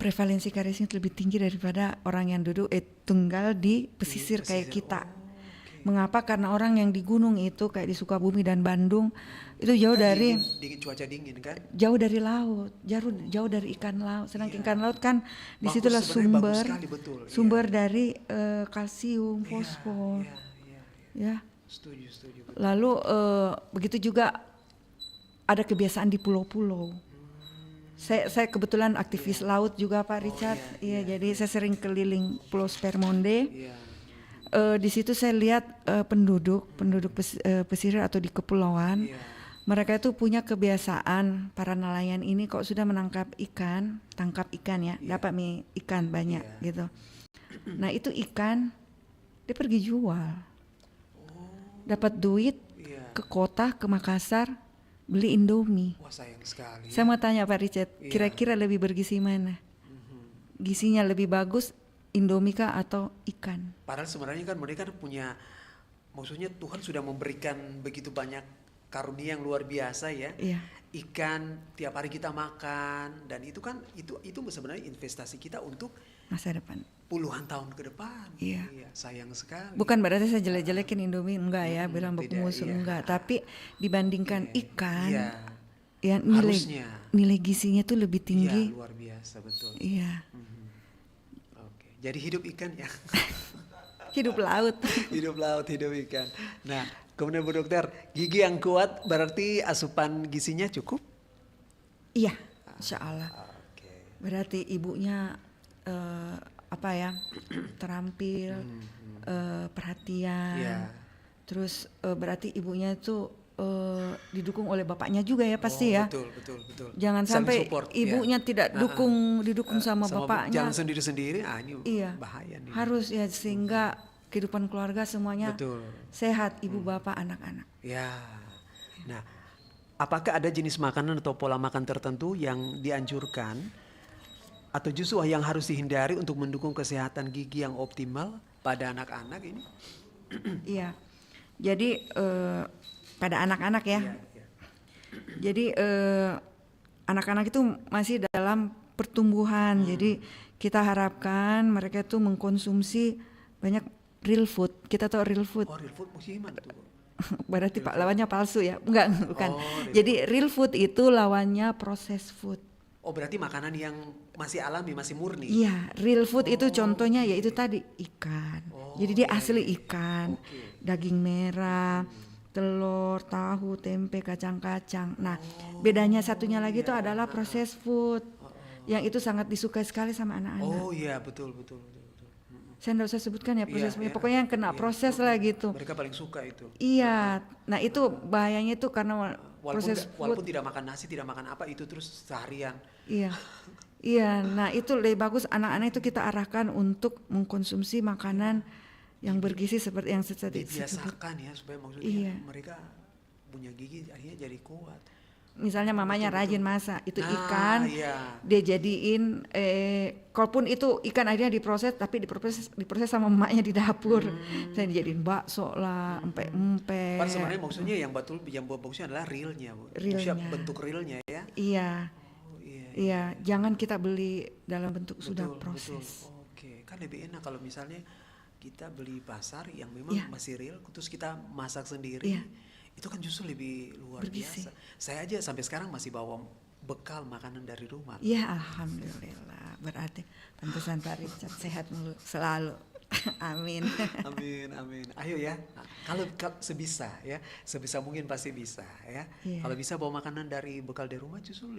Prevalensi kariesnya lebih tinggi daripada orang yang duduk tunggal di pesisir kayak kita. Mengapa? Karena orang yang di gunung itu kayak di Sukabumi dan Bandung itu jauh dari cuaca dingin kan? Jauh dari laut, jauh dari ikan laut. Sedangkan ikan laut kan disitulah sumber dari kalsium, fosfor. Ya. Setuju. Lalu begitu juga ada kebiasaan di pulau-pulau. Saya kebetulan aktivis laut juga Pak Richard. Jadi saya sering keliling Pulau Spermonde. Di situ saya lihat penduduk pesisir atau di kepulauan, mereka itu punya kebiasaan, para nelayan ini kok sudah menangkap ikan, tangkap ikan ya, dapat ikan banyak gitu. Nah itu ikan dia pergi jual, dapat duit ke kota, ke Makassar, beli Indomie. Wah, sayang sekali. Saya mau tanya Pak Richard, kira-kira lebih bergizi mana? Gizinya lebih bagus Indomie kah atau ikan? Padahal sebenarnya kan mereka punya, maksudnya Tuhan sudah memberikan begitu banyak karunia yang luar biasa ya. Ikan tiap hari kita makan, dan itu kan itu sebenarnya investasi kita untuk masa depan. Puluhan tahun ke depan. Iya, sayang sekali. Bukan berarti saya jelek-jelekin Indomie, enggak ya, bilang baku musuh enggak. Tapi dibandingkan ikan, ya nilai gizinya tuh lebih tinggi. Iya, luar biasa, betul. Iya. Jadi hidup ikan ya. Hidup laut. Hidup laut, hidup ikan. Nah, kemudian Bu Dokter, gigi yang kuat berarti asupan gizinya cukup? Iya, insya Allah. Berarti ibunya terampil, perhatian. Terus berarti ibunya itu didukung oleh bapaknya juga ya pasti ya. Betul. Jangan sampai ibunya tidak didukung sama bapaknya. Jangan sendiri-sendiri, ini bahaya nih. Harus ya, sehingga kehidupan keluarga semuanya sehat, ibu bapak anak-anak. Ya. Nah, apakah ada jenis makanan atau pola makan tertentu yang dianjurkan atau justru yang harus dihindari untuk mendukung kesehatan gigi yang optimal pada anak-anak ini? Iya. Jadi pada anak-anak ya. Jadi anak-anak itu masih dalam pertumbuhan. Jadi kita harapkan mereka itu mengkonsumsi banyak real food. Kita tahu real food. Oh, real food musiman tuh. Berarti Pak lawannya palsu ya? Enggak, bukan. Jadi real food itu lawannya processed food. Oh, berarti makanan yang masih alami, masih murni. Iya, real food itu contohnya yaitu tadi ikan. Jadi dia asli ikan, daging merah, telur, tahu, tempe, kacang-kacang. Nah, bedanya satunya lagi itu adalah processed food. Yang itu sangat disukai sekali sama anak-anak. Oh iya, betul. Saya enggak usah sebutkan ya prosesnya, pokoknya yang kena proses lah gitu. Mereka paling suka itu. Iya, nah itu bahayanya itu karena walaupun tidak makan nasi, tidak makan apa, itu terus seharian. Iya, nah itu lebih bagus anak-anak itu kita arahkan untuk mengkonsumsi makanan yang bergizi seperti yang tadi. Dibiasakan ya, supaya maksudnya mereka punya gigi akhirnya jadi kuat. Misalnya mamanya rajin masak, itu ikan, dia jadiin, kalaupun itu ikan akhirnya diproses, tapi diproses sama emaknya di dapur. Saya dijadiin bakso lah, empek-empek. Padahal sebenarnya maksudnya yang bagusnya adalah realnya, Bu. Bentuk realnya ya. Iya, jangan kita beli dalam bentuk sudah proses. Oke, kan lebih enak kalau misalnya kita beli pasar yang memang masih real, terus kita masak sendiri. Itu kan justru lebih luar biasa. Saya aja sampai sekarang masih bawa bekal makanan dari rumah. Ya alhamdulillah. Berarti pantesan Pak Richard sehat mulu selalu. Amin. Amin. Ayo ya. Kalau sebisa mungkin pasti bisa ya. Kalau bisa bawa makanan dari bekal dari rumah justru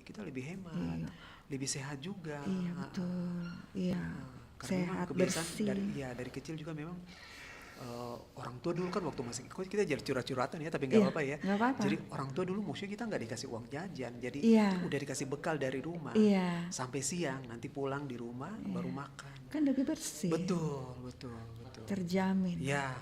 kita lebih hemat, lebih sehat juga. Iya betul. Iya. Sehat, bersih. Dari kecil juga memang. Orang tua dulu kan waktu masih kita jadi curhat-curhatan ya, tapi nggak apa-apa ya. Jadi orang tua dulu maksudnya kita nggak dikasih uang jajan, jadi udah dikasih bekal dari rumah sampai siang, nanti pulang di rumah baru makan. Kan lebih bersih. Betul. Terjamin. Iya.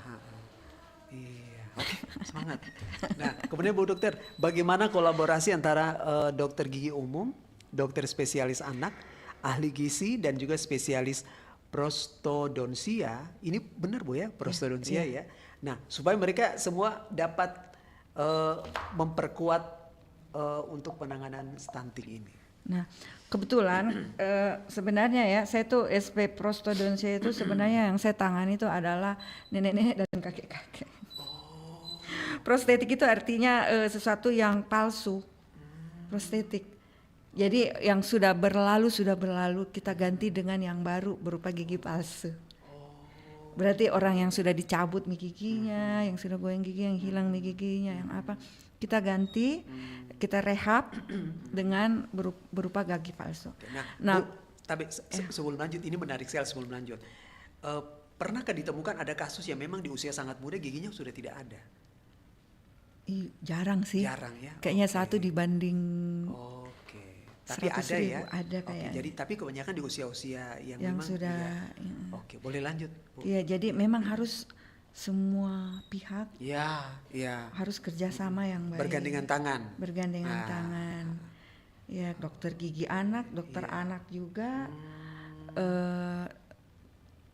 Oke, semangat. Nah, kemudian Bu Dokter, bagaimana kolaborasi antara dokter gigi umum, dokter spesialis anak, ahli gizi dan juga spesialis prostodonsia, ini benar Bu ya, prostodonsia ya. Nah, supaya mereka semua dapat memperkuat untuk penanganan stunting ini. Nah, kebetulan sebenarnya ya, saya tuh SP prostodonsia itu sebenarnya yang saya tangani itu adalah nenek-nenek dan kakek-kakek. Prostetik itu artinya sesuatu yang palsu, prostetik. Jadi yang sudah berlalu kita ganti dengan yang baru berupa gigi palsu. Berarti orang yang sudah dicabut giginya, yang sudah goyang gigi, yang hilang giginya, yang apa, kita ganti, kita rehab dengan berupa gigi palsu. Nah, Bu, tapi sebelum lanjut, ini menarik sekali sebelum lanjut. Pernahkah ditemukan ada kasus yang memang di usia sangat muda giginya sudah tidak ada? Jarang sih. Jarang ya. Kayaknya 1 dibanding. Tapi ada ya. Ada kayak. Jadi tapi kebanyakan di usia-usia yang memang sudah. Oke, boleh lanjut, Bu. Iya, jadi memang harus semua pihak. Iya. Harus kerjasama yang baik. Bergandengan tangan. Ya, dokter gigi anak, dokter anak juga,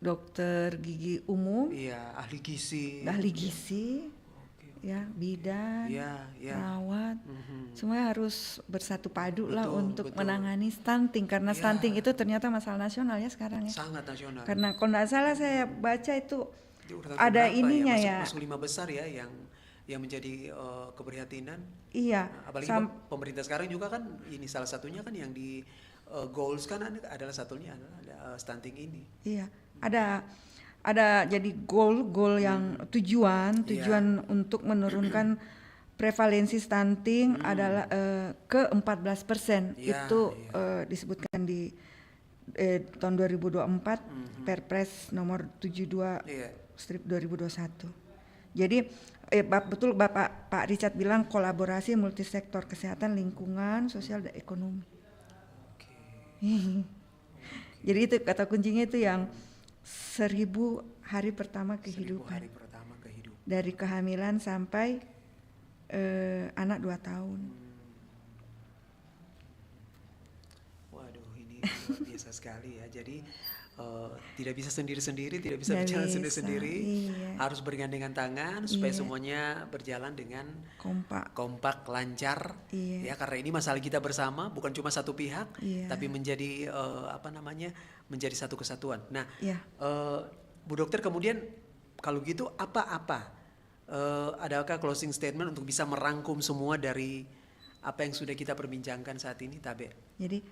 dokter gigi umum. Iya, ahli gizi. Ya, bidan, perawat, semuanya harus bersatu padu lah untuk menangani stunting, karena stunting itu ternyata masalah nasional ya sekarang ya. Sangat nasional. Karena kalau nggak salah saya baca itu ada ininya ya. Masuk 5 besar ya yang menjadi keprihatinan. Iya. Apalagi pemerintah sekarang juga kan ini salah satunya kan yang di goals kan adalah satunya adalah stunting ini. Iya. Ada jadi goal yang tujuan untuk menurunkan prevalensi stunting adalah ke 14%. Itu disebutkan di tahun 2024 Perpres nomor 72/2021. Jadi betul Pak Richard bilang kolaborasi multisektor kesehatan, lingkungan, sosial dan ekonomi. Jadi itu kata kuncinya itu yang 1000 hari pertama kehidupan. Dari kehamilan sampai anak 2 tahun. Waduh, ini luar biasa sekali ya. Jadi tidak bisa sendiri-sendiri, tidak bisa Nggak berjalan bisa, sendiri-sendiri, iya. harus bergandengan tangan supaya Iya. semuanya berjalan dengan Kompak. kompak, lancar. Iya. Ya, karena ini masalah kita bersama, bukan cuma satu pihak, Iya. tapi menjadi menjadi satu kesatuan. Nah, Iya. Bu Dokter, kemudian kalau gitu adakah closing statement untuk bisa merangkum semua dari apa yang sudah kita perbincangkan saat ini, Tabe? Jadi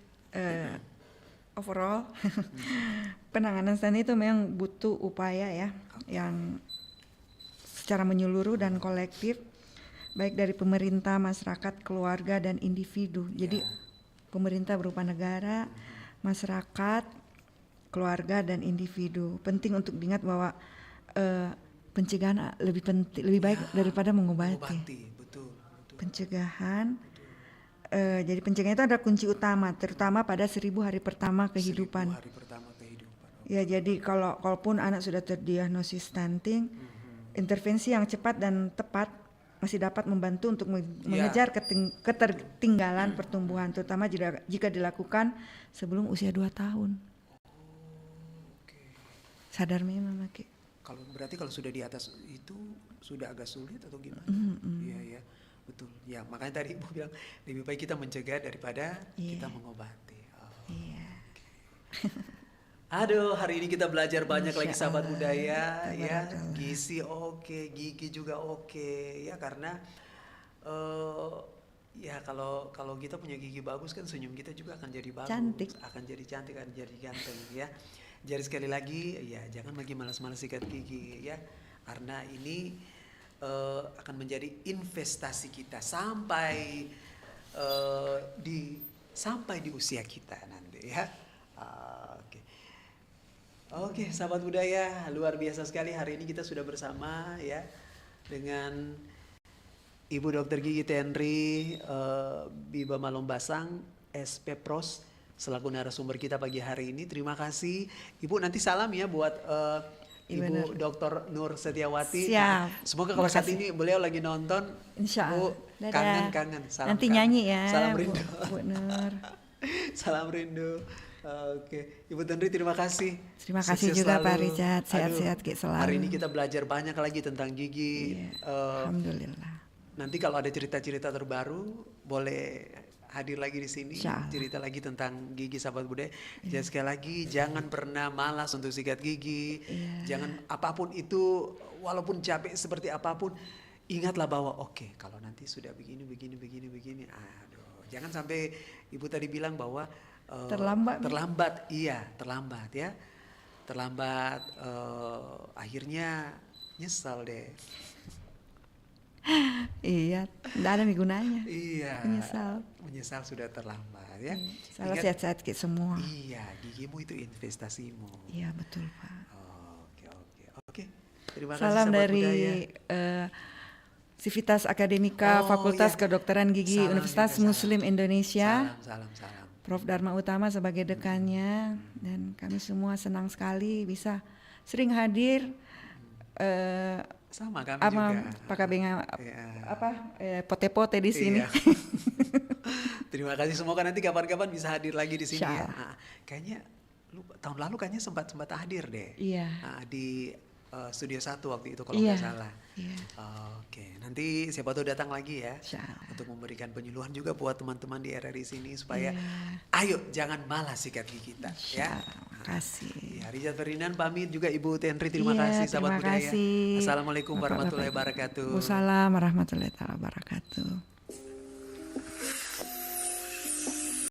overall penanganan stunting itu memang butuh upaya ya yang secara menyeluruh dan kolektif, baik dari pemerintah, masyarakat, keluarga dan individu. Jadi pemerintah berupa negara, masyarakat, keluarga dan individu. Penting untuk diingat bahwa pencegahan lebih baik daripada mengobati. Betul. Pencegahan. Jadi pencegahan itu adalah kunci utama, terutama pada 1000 hari pertama kehidupan. 1000 hari pertama kehidupan. Ya, jadi kalaupun anak sudah terdiagnosis stunting, intervensi yang cepat dan tepat masih dapat membantu untuk mengejar ketertinggalan pertumbuhan, terutama jika dilakukan sebelum usia 2 tahun. Sadar memang, Maki. Berarti kalau sudah di atas itu sudah agak sulit atau gimana? Iya. Betul. Ya, makanya tadi Ibu bilang lebih baik kita mencegah daripada kita mengobati. Iya. Aduh, hari ini kita belajar banyak lagi sahabat budaya ya. Tabarakallah. Gizi oke, gigi juga oke ya, karena ya kalau kita punya gigi bagus kan senyum kita juga akan jadi bagus, Cantik. akan jadi cantik, akan jadi ganteng ya. Jadi sekali lagi ya jangan lagi malas-malas sikat gigi ya, karena ini akan menjadi investasi kita sampai di usia kita nanti ya. Oke, sahabat budaya, luar biasa sekali hari ini kita sudah bersama ya dengan Ibu Dr. Gigi Tenri Biba Malombasang SPPros selaku narasumber kita pagi hari ini. Terima kasih Ibu, nanti salam ya buat Ibu Dr. Nur Setiawati. Siap. Semoga kalau saat ini beliau lagi nonton, Insya Allah. Bu, kangen. Salam Nanti kangen. nyanyi ya, Salam rindu. Bu Nur. Salam rindu. Oke, Ibu Tenri terima kasih. Terima kasih Sukses juga selalu. Pak Richard, sehat-sehat selalu. Hari ini kita belajar banyak lagi tentang gigi. Alhamdulillah. Nanti kalau ada cerita-cerita terbaru boleh hadir lagi di sini, cerita lagi tentang gigi sahabat budaya. Jadi sekali lagi jangan pernah malas untuk sikat gigi. Jangan apapun itu, walaupun capek seperti apapun, ingatlah bahwa oke, kalau nanti sudah begini. Aduh, jangan sampai Ibu tadi bilang bahwa terlambat ya. Terlambat akhirnya nyesal deh. Iya, tidak ada gunanya. Iya. Menyesal sudah terlambat ya. Salah sehat-sehat kita semua. Iya, gigimu itu investasimu. Iya, betul, Pak. Oke. Terima kasih salam sahabat dari Civitas Akademika Fakultas Kedokteran Gigi Universitas Muslim Indonesia. Salam. Prof. Dharma Utama sebagai dekannya, dan kami semua senang sekali bisa sering hadir. Sama kami juga. Pakai pote-pote di sini. Iya. Terima kasih, semoga nanti kapan-kapan bisa hadir lagi di sini ya. Kayaknya tahun lalu kayaknya sempat hadir deh. Iya. Di Studio 1 waktu itu kalau nggak salah. Iya. Oke, nanti siapa tahu datang lagi ya. Untuk memberikan penyuluhan juga buat teman-teman di RRI sini supaya ayo jangan malas sikat gigi kita ya. Terima kasih. Ya, Richard Ferdinand pamit, juga Ibu Tenri terima kasih sahabat budaya. Assalamualaikum warahmatullahi wabarakatuh. Waalaikumsalam warahmatullahi wabarakatuh.